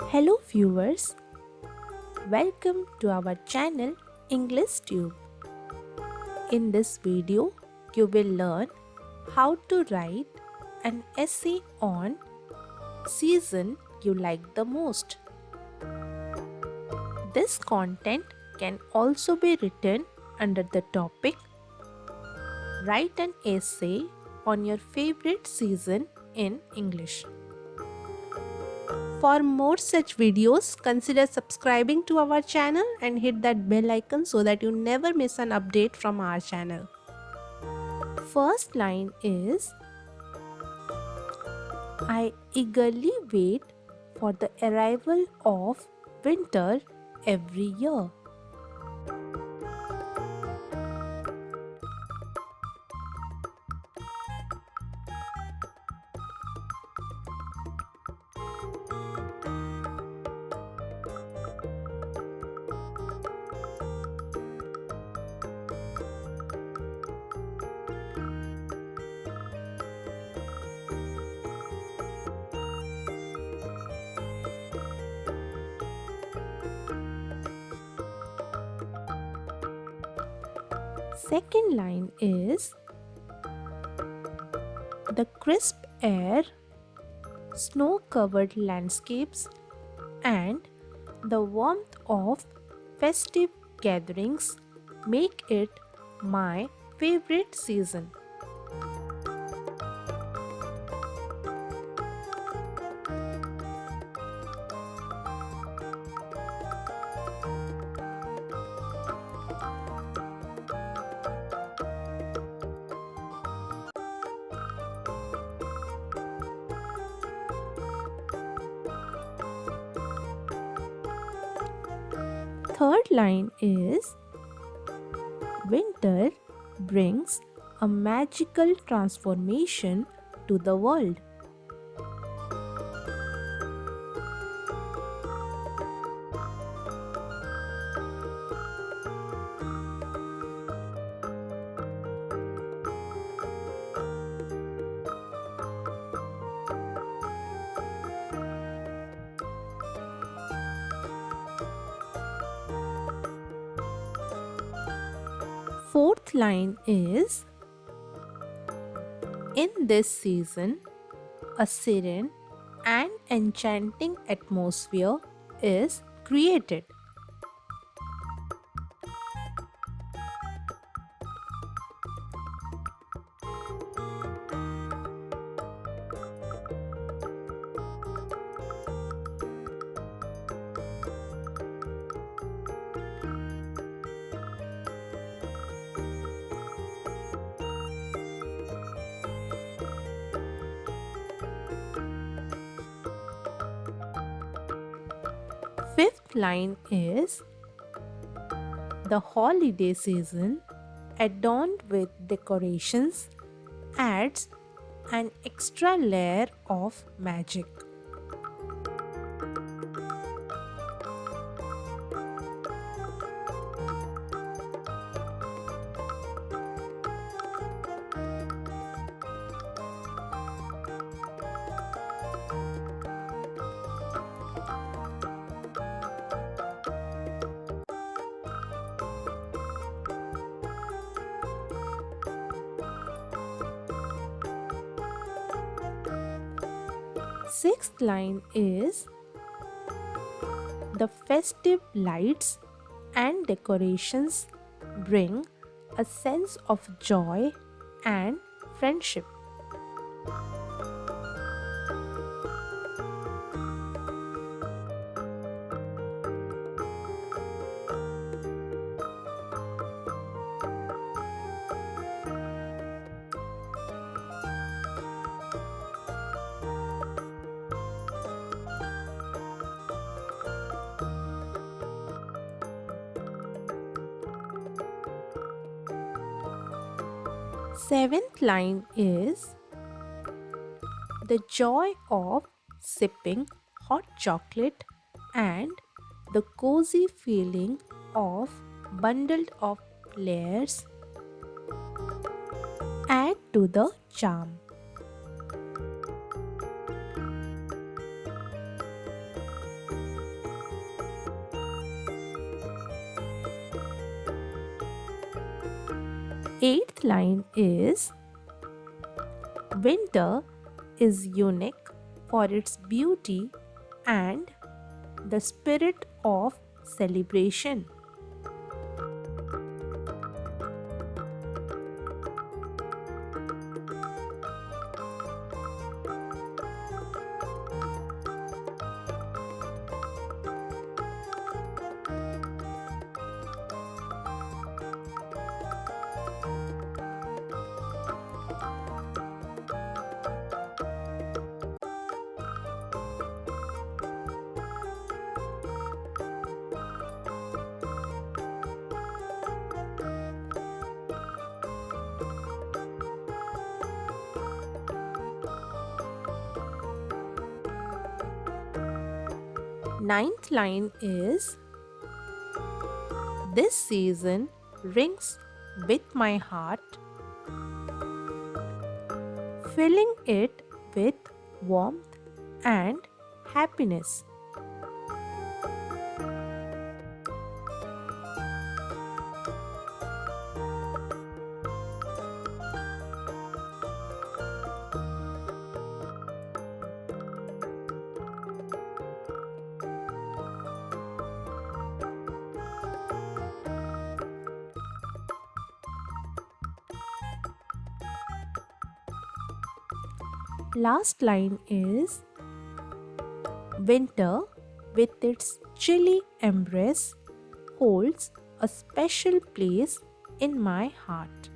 Hello viewers, welcome to our channel English Tube. In this video, you will learn how to write an essay on season you like the most. This content can also be written under the topic Write an essay on your favorite season in English. For more such videos, consider subscribing to our channel and hit that bell icon so that you never miss an update from our channel. First line is I eagerly wait for the arrival of winter every year. Second line is the crisp air, snow covered landscapes, and the warmth of festive gatherings make it my favorite season. Third line is winter brings a magical transformation to the world. Fourth line is in this season, a serene and enchanting atmosphere is created. Fifth line is the holiday season, adorned with decorations, adds an extra layer of magic. Sixth line is the festive lights and decorations bring a sense of joy and friendship. Seventh line is the joy of sipping hot chocolate and the cozy feeling of bundled up layers add to the charm. Eighth line is winter is unique for its beauty and the spirit of celebration. Ninth line is this season rings with my heart, filling it with warmth and happiness. Last line is winter, with its chilly embrace, holds a special place in my heart.